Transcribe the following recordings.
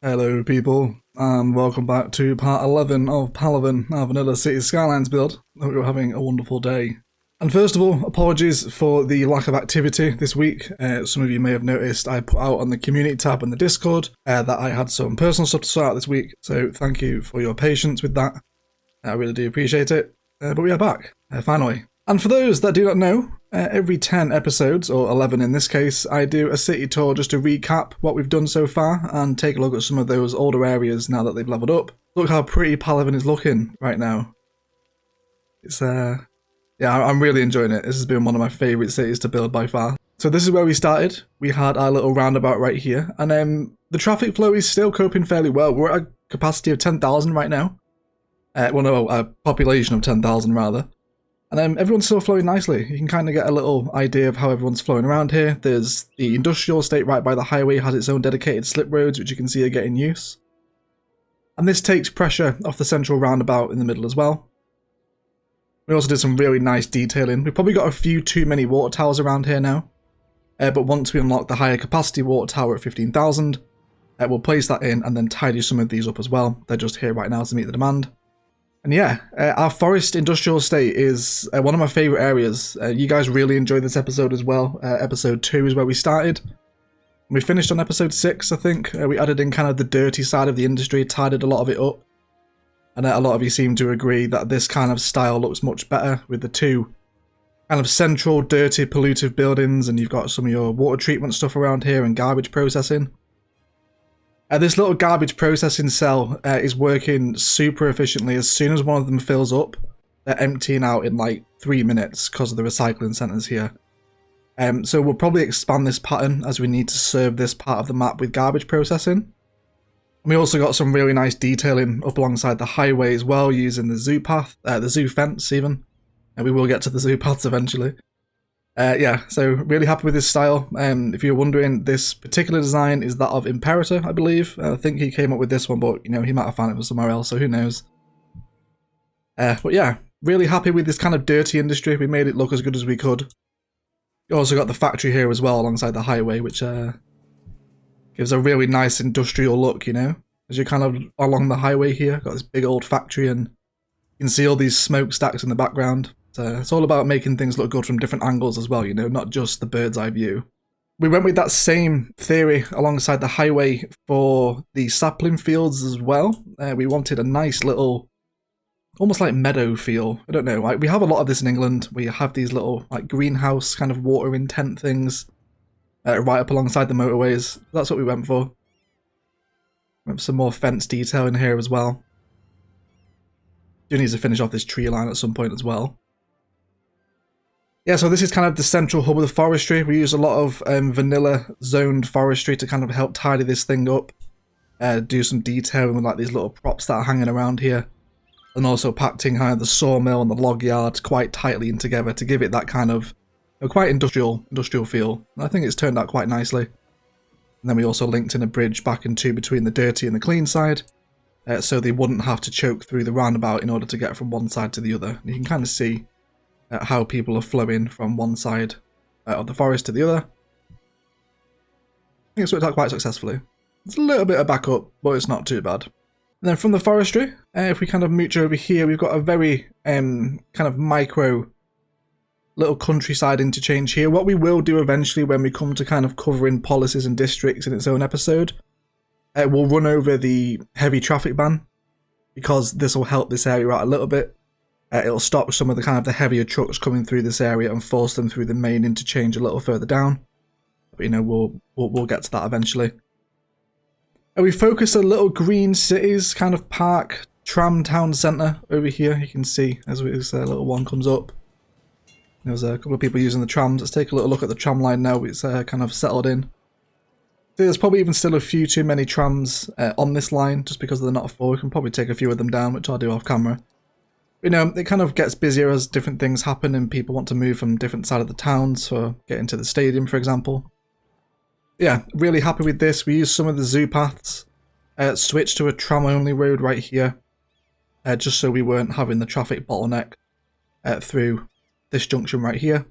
Hello people, and welcome back to part 11 of Palaven, our vanilla Cities Skylines build. I hope you're having a wonderful day. And first of all, apologies for the lack of activity this week. Some of you may have noticed I put out on the community tab in the Discord that I had some personal stuff to sort out this week, so thank you for your patience with that. I really do appreciate it, but we are back, finally. And for those that do not know, every 10 episodes, or 11 in this case, I do a city tour just to recap what we've done so far and take a look at some of those older areas now that they've leveled up. Look how pretty Palaven is looking right now. It's, yeah, I'm really enjoying it. This has been one of my favourite cities to build by far. So this is where we started. We had our little roundabout right here, and the traffic flow is still coping fairly well. We're at a capacity of 10,000 right now. Well, no, a population of 10,000 rather. And everyone's still flowing nicely. You can kind of get a little idea of how everyone's flowing around here. There's the industrial estate right by the highway, has its own dedicated slip roads, which you can see are getting use. And this takes pressure off the central roundabout in the middle as well. We also did some really nice detailing. We've probably got a few too many water towers around here now. But once we unlock the higher capacity water tower at 15,000, we'll place that in and then tidy some of these up as well. They're just here right now to meet the demand. And yeah, our forest industrial estate is one of my favourite areas. You guys really enjoyed this episode as well. Episode 2 is where we started. We finished on episode 6, I think. We added in kind of the dirty side of the industry, tidied a lot of it up. And a lot of you seem to agree that this kind of style looks much better with the two kind of central, dirty, pollutive buildings, and you've got some of your water treatment stuff around here and garbage processing. This little garbage processing cell is working super efficiently. As soon as one of them fills up, they're emptying out in like 3 minutes because of the recycling centres here. So we'll probably expand this pattern as we need to serve this part of the map with garbage processing. And we also got some really nice detailing up alongside the highway as well, using the zoo path, the zoo fence even. And we will get to the zoo paths eventually. Yeah, so really happy with this style. If you're wondering, this particular design is that of Imperator, I believe. I think he came up with this one, but you know, he might have found it from somewhere else, so who knows. But yeah, really happy with this kind of dirty industry. We made it look as good as we could. You also got the factory here as well alongside the highway, which gives a really nice industrial look, you know. As you're kind of along the highway here, got this big old factory and you can see all these smokestacks in the background. It's all about making things look good from different angles as well, you know, not just the bird's eye view. We went with that same theory alongside the highway for the sapling fields as well. We wanted a nice little, almost like meadow feel. I don't know, like we have a lot of this in England. We have these little like greenhouse kind of water intent things right up alongside the motorways. That's what we went for. We have some more fence detail in here as well. Do need to finish off this tree line at some point as well. Yeah, so this is kind of the central hub of the forestry. We use a lot of vanilla zoned forestry to kind of help tidy this thing up. Do some detailing with like these little props that are hanging around here. And also packing kind of the sawmill and the log yard quite tightly in together to give it that kind of quite industrial feel. And I think it's turned out quite nicely. And then we also linked in a bridge back into between the dirty and the clean side. So they wouldn't have to choke through the roundabout in order to get from one side to the other. And you can kind of see how people are flowing from one side of the forest to the other. I think it's worked out quite successfully. It's a little bit of backup, but it's not too bad. And then from the forestry, if we kind of mooch over here, we've got a very kind of micro little countryside interchange here. What we will do eventually when we come to kind of covering policies and districts in its own episode, we'll run over the heavy traffic ban, because this will help this area out a little bit. It'll stop some of the kind of the heavier trucks coming through this area and force them through the main interchange a little further down. But you know, we'll get to that eventually. We focus a little green cities kind of park tram town centre over here. You can see as this little one comes up. There's a couple of people using the trams. Let's take a little look at the tram line now. It's kind of settled in. There's probably even still a few too many trams on this line just because they're not full. We can probably take a few of them down, which I'll do off camera. You know, it kind of gets busier as different things happen and people want to move from different side of the towns for getting to the stadium, for example. Yeah, really happy with this. We used some of the zoo paths, switched to a tram-only road right here, just so we weren't having the traffic bottleneck through this junction right here.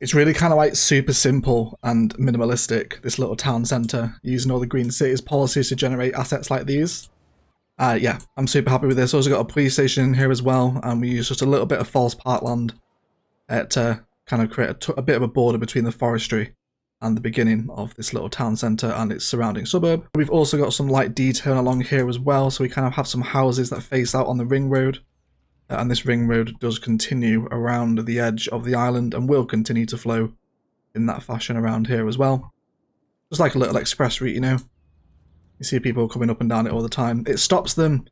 It's really kind of like super simple and minimalistic, this little town centre, using all the Green Cities policies to generate assets like these. Yeah, I'm super happy with this. Also got a police station in here as well, and we use just a little bit of false parkland to kind of create a bit of a border between the forestry and the beginning of this little town centre and its surrounding suburb. We've also got some light detail along here as well, so we kind of have some houses that face out on the ring road. And this ring road does continue around the edge of the island and will continue to flow in that fashion around here as well. Just like a little express route, you know. You see people coming up and down it all the time. It stops them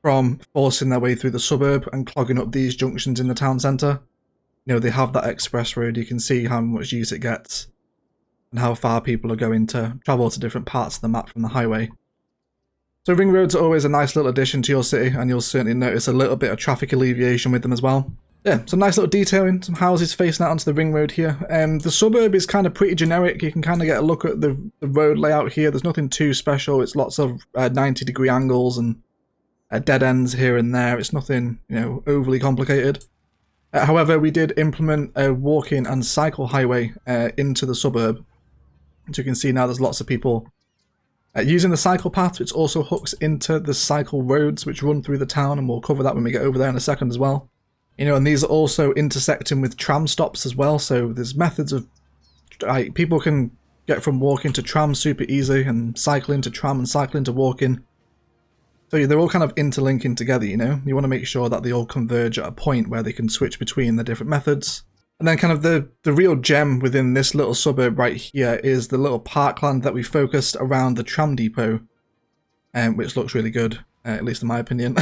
from forcing their way through the suburb and clogging up these junctions in the town centre. You know, they have that express road, you can see how much use it gets and how far people are going to travel to different parts of the map from the highway. So ring roads are always a nice little addition to your city, and you'll certainly notice a little bit of traffic alleviation with them as well. Yeah, some nice little detailing, some houses facing out onto the ring road here. The suburb is kind of pretty generic. You can kind of get a look at the road layout here. There's nothing too special. It's lots of 90-degree angles and dead ends here and there. It's nothing, you know, overly complicated. However, we did implement a walking and cycle highway into the suburb. As you can see now, there's lots of people using the cycle path, which also hooks into the cycle roads which run through the town, and we'll cover that when we get over there in a second as well. You know, and these are also intersecting with tram stops as well, so there's methods of people can get from walking to tram super easy, and cycling to tram and cycling to walking. So they're all kind of interlinking together, you know. You want to make sure that they all converge at a point where they can switch between the different methods. And then kind of the real gem within this little suburb right here is the little parkland that we focused around the tram depot, which looks really good, at least in my opinion.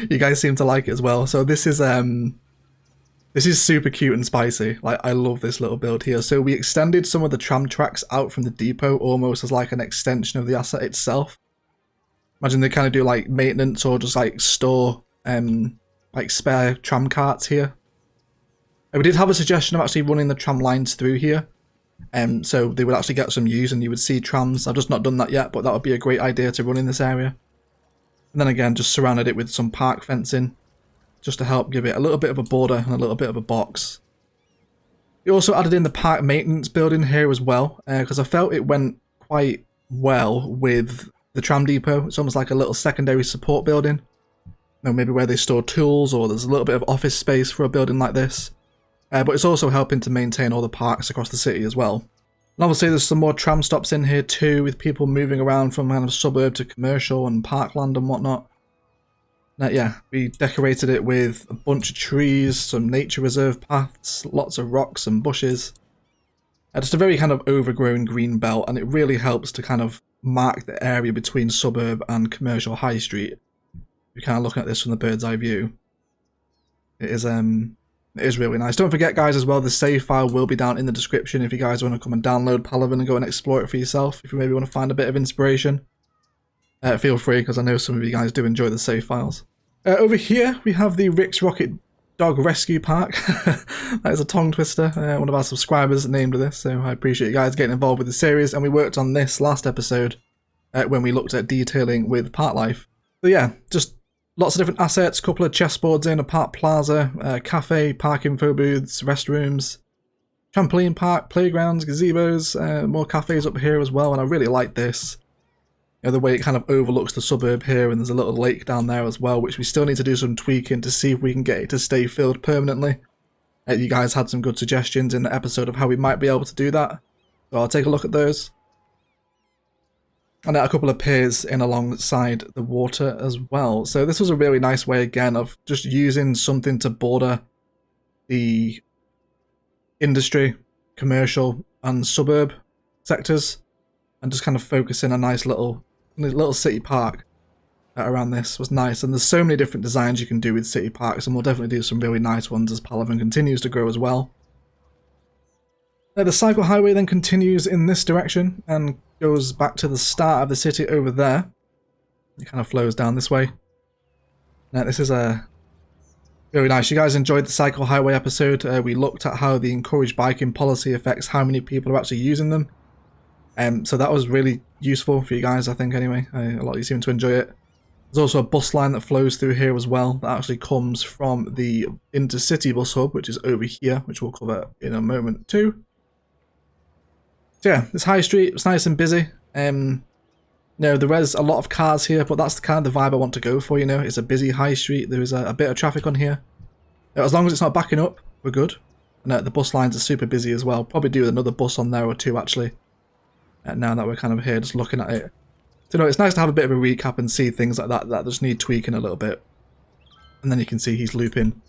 You guys seem to like it as well. So this is super cute and spicy. Like, I love this little build here. So we extended some of the tram tracks out from the depot almost as like an extension of the asset itself. Imagine they kind of do like maintenance or just like store like spare tram carts here. We did have a suggestion of actually running the tram lines through here, so they would actually get some use and you would see trams. I've just not done that yet, but that would be a great idea to run in this area. And then again, just surrounded it with some park fencing, just to help give it a little bit of a border and a little bit of a box. We also added in the park maintenance building here as well, because I felt it went quite well with the tram depot. It's almost like a little secondary support building. You know, maybe where they store tools, or there's a little bit of office space for a building like this. But it's also helping to maintain all the parks across the city as well. And obviously there's some more tram stops in here too, with people moving around from kind of suburb to commercial and parkland and whatnot. Now, yeah, we decorated it with a bunch of trees, some nature reserve paths, lots of rocks and bushes. Just a very kind of overgrown green belt, and it really helps to kind of mark the area between suburb and commercial high street. You're kind of looking at this from the bird's eye view. It is really nice. Don't forget, guys, as well, the save file will be down in the description if you guys want to come and download Palaven and go and explore it for yourself. If you maybe want to find a bit of inspiration, feel free, because I know some of you guys do enjoy the save files. Over here, we have the Rick's Rocket Dog Rescue Park. That is a tongue twister. One of our subscribers named this, so I appreciate you guys getting involved with the series. And we worked on this last episode when we looked at detailing with park life. So yeah, just lots of different assets, couple of chessboards in, a park plaza, cafe, park info booths, restrooms, trampoline park, playgrounds, gazebos, more cafes up here as well, and I really like this. You know, the way it kind of overlooks the suburb here, and there's a little lake down there as well, which we still need to do some tweaking to see if we can get it to stay filled permanently. You guys had some good suggestions in the episode of how we might be able to do that, so I'll take a look at those. And a couple of piers in alongside the water as well. So this was a really nice way, again, of just using something to border the industry, commercial and suburb sectors, and just kind of focusing a nice little city park around this was nice. And there's so many different designs you can do with city parks, and we'll definitely do some really nice ones as Palaven continues to grow as well. Now, the cycle highway then continues in this direction and goes back to the start of the city over there. It kind of flows down this way. Now, this is really nice. You guys enjoyed the cycle highway episode. We looked at how the encouraged biking policy affects how many people are actually using them. So that was really useful for you guys, I think, anyway. A lot of you seem to enjoy it. There's also a bus line that flows through here as well that actually comes from the intercity bus hub, which is over here, which we'll cover in a moment too. So yeah, this high street is nice and busy. No, there is a lot of cars here, but that's the kind of the vibe I want to go for, you know. It's a busy high street. There is a bit of traffic on here. As long as it's not backing up, we're good. And the bus lines are super busy as well. Probably do another bus on there or two, actually. Now that we're kind of here just looking at it. So, you know, it's nice to have a bit of a recap and see things like that just need tweaking a little bit. And then you can see he's looping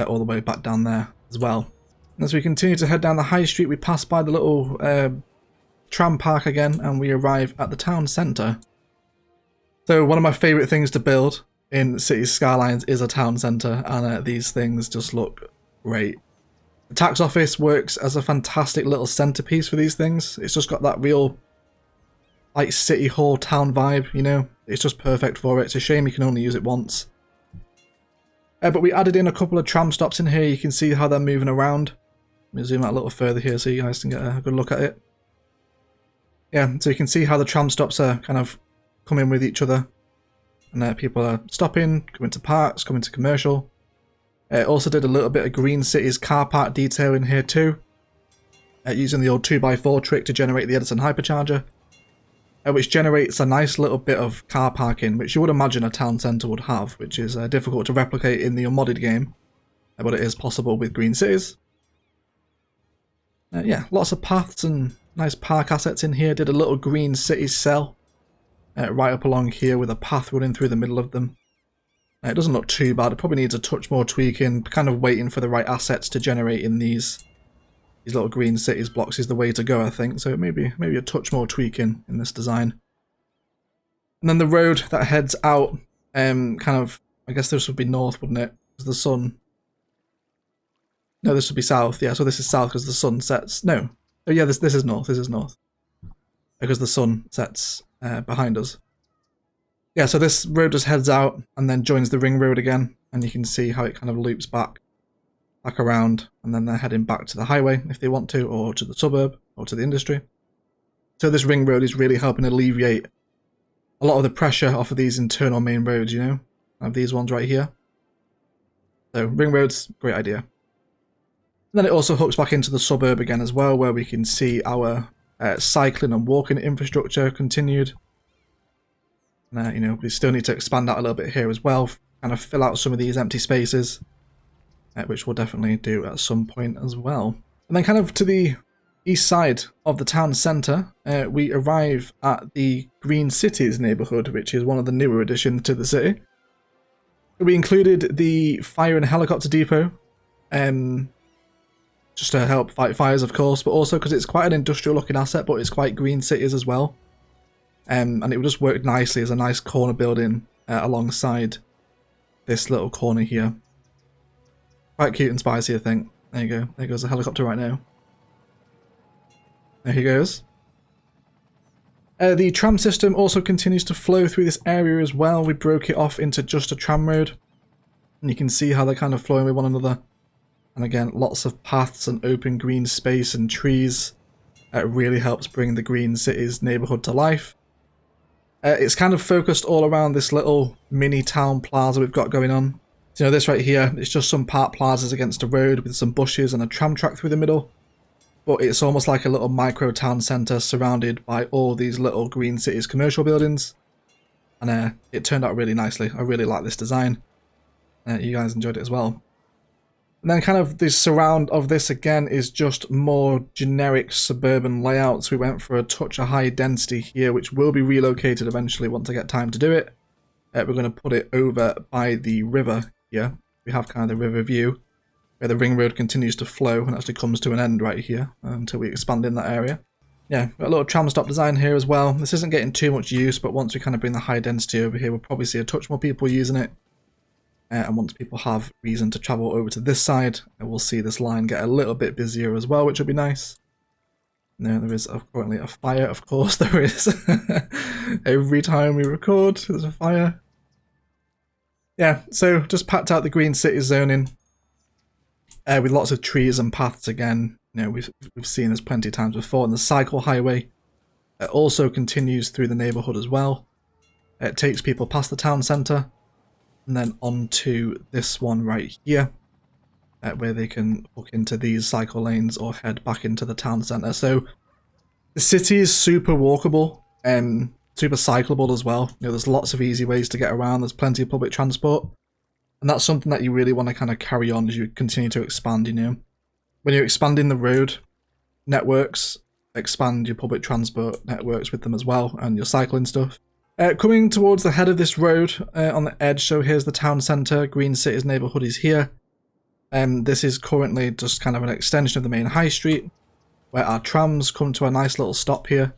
all the way back down there as well. And as we continue to head down the high street, we pass by the little tram park again, and we arrive at the town centre. So one of my favourite things to build in Cities Skylines is a town centre, and these things just look great. The tax office works as a fantastic little centrepiece for these things. It's just got that real like city hall town vibe, you know. It's just perfect for it. It's a shame you can only use it once. But we added in a couple of tram stops in here. You can see how they're moving around. Let me zoom out a little further here so you guys can get a good look at it. Yeah, so you can see how the tram stops are kind of coming with each other. And people are stopping, coming to parks, coming to commercial. Also did a little bit of Green City's car park detail in here too. Using the old 2x4 trick to generate the Edison hypercharger. Which generates a nice little bit of car parking, which you would imagine a town centre would have, which is difficult to replicate in the unmodded game. But it is possible with Green Cities. Yeah, lots of paths and nice park assets in here. Did a little Green City cell right up along here with a path running through the middle of them. It doesn't look too bad. It probably needs a touch more tweaking. Kind of waiting for the right assets to generate in these little Green Cities blocks is the way to go, I think. So maybe a touch more tweaking in this design. And then the road that heads out, kind of, I guess this would be north, wouldn't it? Because the sun. No, this would be south. Yeah, so this is south because the sun sets. No. Oh yeah, this is north. This is north. Because the sun sets behind us. Yeah, so this road just heads out and then joins the ring road again. And you can see how it kind of loops back around. And then they're heading back to the highway if they want to, or to the suburb, or to the industry. So this ring road is really helping alleviate a lot of the pressure off of these internal main roads, you know? Of these ones right here. So ring roads, great idea. And then it also hooks back into the suburb again as well, where we can see our cycling and walking infrastructure continued. And, you know, we still need to expand out a little bit here as well, kind of fill out some of these empty spaces, which we'll definitely do at some point as well. And then kind of to the east side of the town centre, we arrive at the Green Cities neighbourhood, which is one of the newer additions to the city. We included the fire and helicopter depot, just to help fight fires, of course, but also because it's quite an industrial looking asset, but it's quite Green Cities as well. And it would just work nicely as a nice corner building alongside this little corner here. Quite cute and spicy, I think. There you go. There goes the helicopter right now. There he goes. The tram system also continues to flow through this area as well. We broke it off into just a tram road. And you can see how they're kind of flowing with one another. And again, lots of paths and open green space and trees. It really helps bring the Green Cities neighbourhood to life. It's kind of focused all around this little mini town plaza we've got going on. So, you know, this right here, it's just some park plazas against a road with some bushes and a tram track through the middle. But it's almost like a little micro town centre surrounded by all these little Green Cities commercial buildings. And it turned out really nicely. I really like this design. You guys enjoyed it as well. And then kind of the surround of this again is just more generic suburban layouts. We went for a touch of high density here, which will be relocated eventually once I get time to do it. We're going to put it over by the river here. We have kind of the river view where the ring road continues to flow and actually comes to an end right here until we expand in that area. Yeah, got a little tram stop design here as well. This isn't getting too much use, but once we kind of bring the high density over here, we'll probably see a touch more people using it. And once people have reason to travel over to this side, we'll see this line get a little bit busier as well, which will be nice. Now there is currently a fire, of course there is. Every time we record, there's a fire. Yeah, so just packed out the Green City zoning with lots of trees and paths again. You know, we've seen this plenty of times before. And the cycle highway also continues through the neighbourhood as well. It takes people past the town centre and then onto this one right here, where they can hook into these cycle lanes or head back into the town centre. So the city is super walkable and super cyclable as well. You know, there's lots of easy ways to get around. There's plenty of public transport, and that's something that you really want to kind of carry on as you continue to expand. You know, when you're expanding the road networks, expand your public transport networks with them as well, and your cycling stuff. Coming towards the head of this road on the edge, so here's the town centre. Green Cities neighbourhood is here. This is currently just kind of an extension of the main high street, where our trams come to a nice little stop here.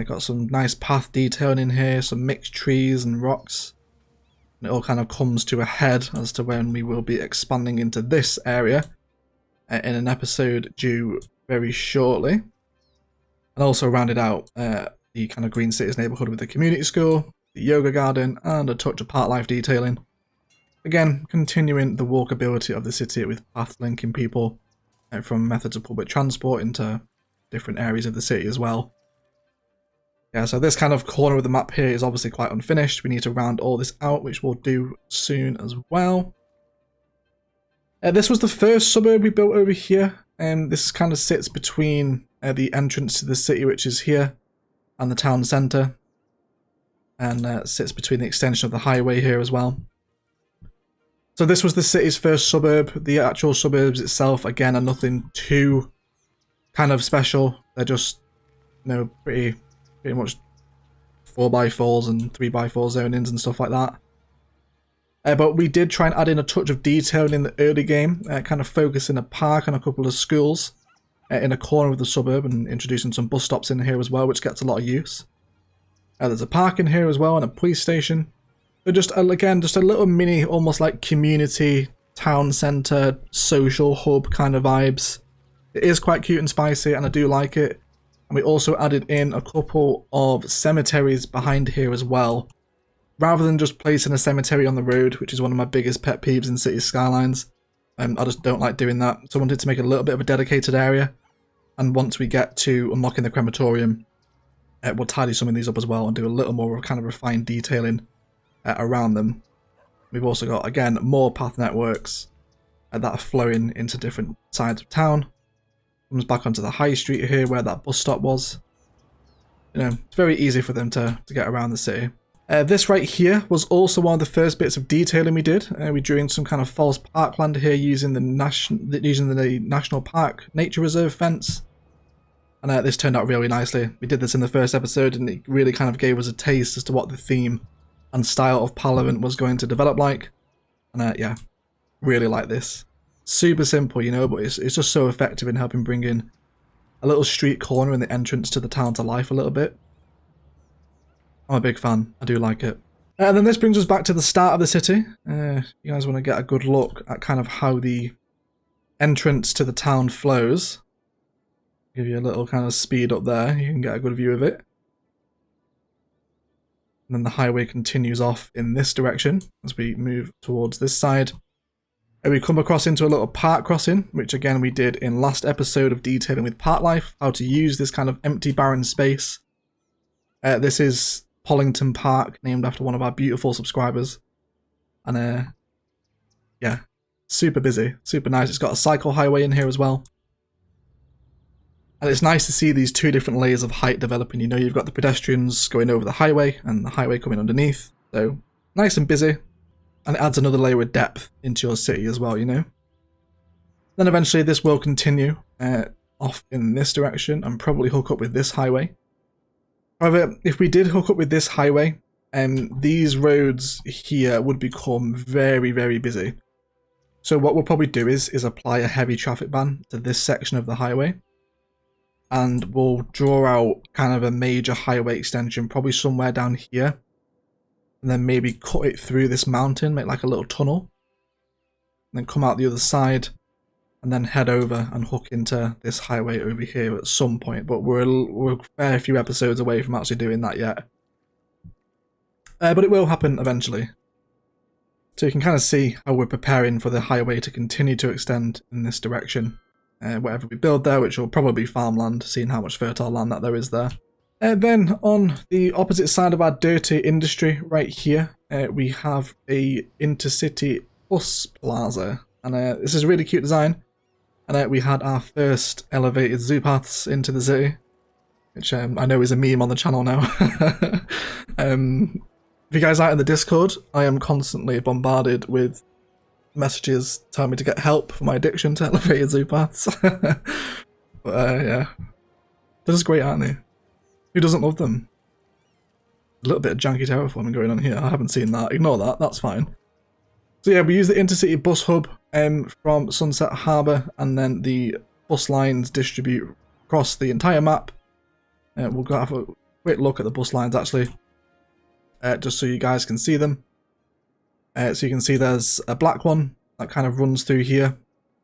Got some nice path detailing in here, some mixed trees and rocks. And it all kind of comes to a head as to when we will be expanding into this area in an episode due very shortly. And also rounded out the kind of Green Cities neighbourhood with the community school, the yoga garden, and a touch of park life detailing. Again, continuing the walkability of the city with path linking people from methods of public transport into different areas of the city as well. Yeah, so this kind of corner of the map here is obviously quite unfinished. We need to round all this out, which we'll do soon as well. This was the first suburb we built over here. This kind of sits between the entrance to the city, which is here, and the town centre, and sits between the extension of the highway here as well. So this was the city's first suburb. The actual suburbs itself, again, are nothing too kind of special. They're just, you know, pretty much 4x4s and 3x4 zonings and stuff like that. But we did try and add in a touch of detail in the early game, kind of focusing a park and a couple of schools in a corner of the suburb, and introducing some bus stops in here as well, which gets a lot of use. There's a park in here as well and a police station. So just, again, just a little mini, almost like community, town centre, social hub kind of vibes. It is quite cute and spicy, and I do like it. And we also added in a couple of cemeteries behind here as well. Rather than just placing a cemetery on the road, which is one of my biggest pet peeves in Cities Skylines. I just don't like doing that. So I wanted to make a little bit of a dedicated area. And once we get to unlocking the crematorium, we'll tidy some of these up as well and do a little more kind of refined detailing around them. We've also got, again, more path networks that are flowing into different sides of town. Comes back onto the high street here where that bus stop was. You know, it's very easy for them to get around the city. This right here was also one of the first bits of detailing we did. We drew in some kind of false parkland here using the National Park Nature Reserve fence. And this turned out really nicely. We did this in the first episode, and it really kind of gave us a taste as to what the theme and style of Palaven was going to develop like. And yeah, really like this. Super simple, you know, but it's just so effective in helping bring in a little street corner in the entrance to the town to life a little bit. I'm a big fan. I do like it. And then this brings us back to the start of the city. You guys want to get a good look at kind of how the entrance to the town flows. Give you a little kind of speed up there. You can get a good view of it. And then the highway continues off in this direction as we move towards this side. And we come across into a little park crossing, which again we did in last episode of detailing with park life, how to use this kind of empty barren space. This is Pollington Park, named after one of our beautiful subscribers. And yeah, super busy, super nice. It's got a cycle highway in here as well. And it's nice to see these two different layers of height developing. You know, you've got the pedestrians going over the highway and the highway coming underneath. So nice and busy. And it adds another layer of depth into your city as well, you know. Then eventually this will continue off in this direction and probably hook up with this highway. However, if we did hook up with this highway, these roads here would become very, very busy. So what we'll probably do is apply a heavy traffic ban to this section of the highway. And we'll draw out kind of a major highway extension, probably somewhere down here. And then maybe cut it through this mountain, make like a little tunnel. And then come out the other side. And then head over and hook into this highway over here at some point. But we're a fair few episodes away from actually doing that yet. But it will happen eventually. So you can kind of see how we're preparing for the highway to continue to extend in this direction. Whatever we build there, which will probably be farmland, seeing how much fertile land that there is there. Then on the opposite side of our dirty industry right here, we have a intercity bus plaza. And this is a really cute design. And we had our first elevated zoo paths into the city, which I know is a meme on the channel now. If you guys are in the Discord, I am constantly bombarded with messages telling me to get help for my addiction to elevated zoo paths. But yeah, they're just great, aren't they? Who doesn't love them? A little bit of janky terraforming going on here. I haven't seen that. Ignore that. That's fine. So yeah, we use the intercity bus hub from Sunset Harbour, and then the bus lines distribute across the entire map. We'll go have a quick look at the bus lines actually, just so you guys can see them. So you can see there's a black one that kind of runs through here.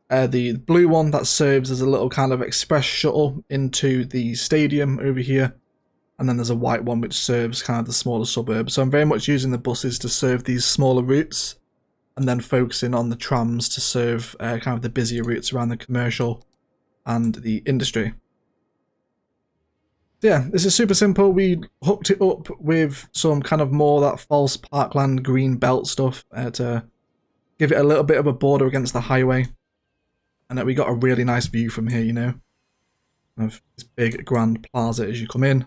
The blue one that serves as a little kind of express shuttle into the stadium over here. And then there's a white one which serves kind of the smaller suburbs. So I'm very much using the buses to serve these smaller routes, and then focusing on the trams to serve kind of the busier routes around the commercial and the industry. So yeah, this is super simple. We hooked it up with some kind of more that false parkland green belt stuff to give it a little bit of a border against the highway. And then we got a really nice view from here, you know, of this big grand plaza as you come in.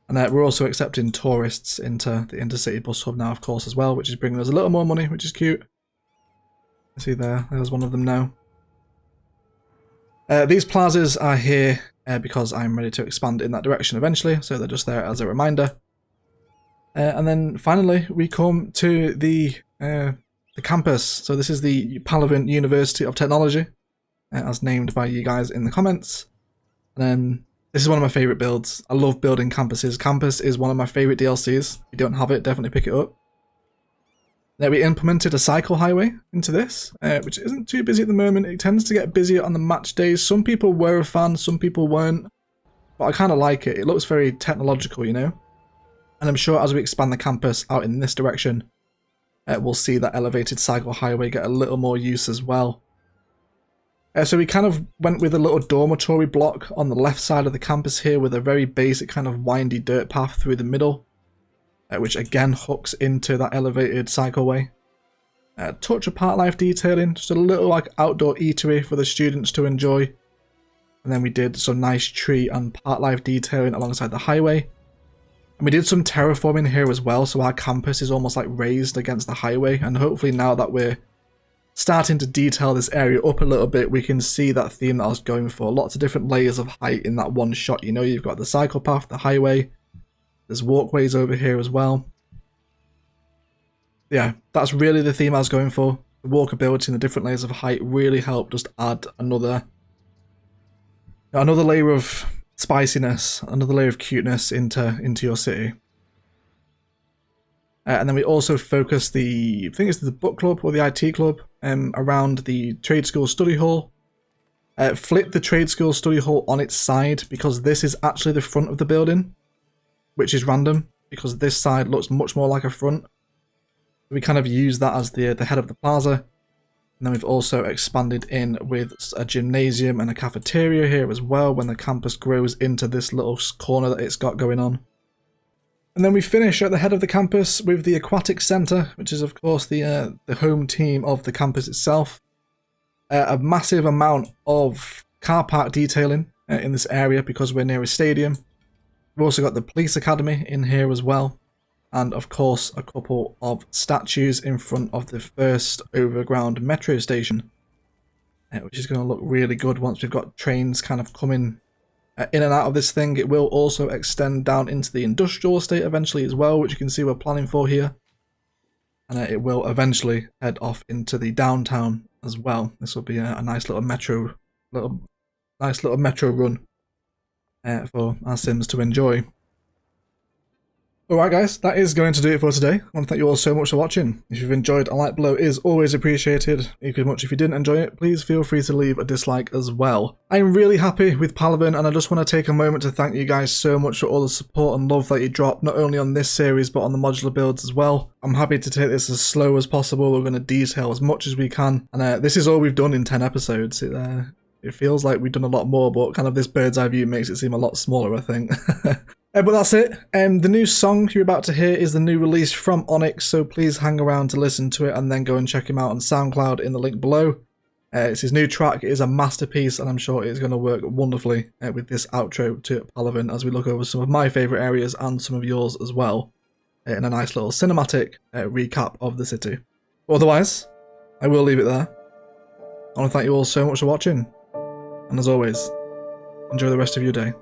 And we're also accepting tourists into the intercity bus hub now, of course, as well, which is bringing us a little more money, which is cute. See there's one of them now. These plazas are here because I'm ready to expand in that direction eventually, so they're just there as a reminder. And then finally, we come to the campus. So this is the Palaven University of Technology, as named by you guys in the comments. And this is one of my favourite builds. I love building campuses. Campus is one of my favourite DLCs. If you don't have it, definitely pick it up. Now we implemented a cycle highway into this, which isn't too busy at the moment. It tends to get busier on the match days. Some people were a fan, some people weren't. But I kind of like it. It looks very technological, you know? And I'm sure as we expand the campus out in this direction, we'll see that elevated cycle highway get a little more use as well. So we kind of went with a little dormitory block on the left side of the campus here with a very basic kind of windy dirt path through the middle, which again hooks into that elevated cycleway. A touch of park life detailing, just a little like outdoor eatery for the students to enjoy. And then we did some nice tree and park life detailing alongside the highway. And we did some terraforming here as well, so our campus is almost like raised against the highway, and hopefully now that we're starting to detail this area up a little bit, we can see that theme that I was going for. Lots of different layers of height in that one shot. You know, you've got the cycle path, the highway, there's walkways over here as well. Yeah, that's really the theme I was going for. The walkability and the different layers of height really help just add another layer of spiciness, another layer of cuteness into your city. And then we also focus I think it's the book club or the IT club, around the trade school study hall. Flip the trade school study hall on its side, because this is actually the front of the building, which is random because this side looks much more like a front. We kind of use that as the head of the plaza. And then we've also expanded in with a gymnasium and a cafeteria here as well when the campus grows into this little corner that it's got going on. And then we finish at the head of the campus with the aquatic centre, which is of course the home team of the campus itself. A massive amount of car park detailing in this area because we're near a stadium. We've also got the police academy in here as well. And of course a couple of statues in front of the first overground metro station, which is going to look really good once we've got trains kind of coming in and out of this thing. It will also extend down into the industrial estate eventually as well, which you can see we're planning for here. And it will eventually head off into the downtown as well. This will be a nice little metro, nice little metro run for our Sims to enjoy. Alright guys, that is going to do it for today. I want to thank you all so much for watching. If you've enjoyed, a like below is always appreciated. Equally much if you didn't enjoy it, please feel free to leave a dislike as well. I'm really happy with Palaven, and I just want to take a moment to thank you guys so much for all the support and love that you drop, not only on this series but on the modular builds as well. I'm happy to take this as slow as possible. We're going to detail as much as we can, and this is all we've done in 10 episodes. It feels like we've done a lot more, but kind of this bird's eye view makes it seem a lot smaller, I think. But that's it. The new song you're about to hear is the new release from Onyx, so please hang around to listen to it and then go and check him out on SoundCloud in the link below. It's his new track. It is a masterpiece, and I'm sure it's going to work wonderfully with this outro to Palaven as we look over some of my favourite areas and some of yours as well in a nice little cinematic recap of the city. Otherwise, I will leave it there. I want to thank you all so much for watching, and as always, enjoy the rest of your day.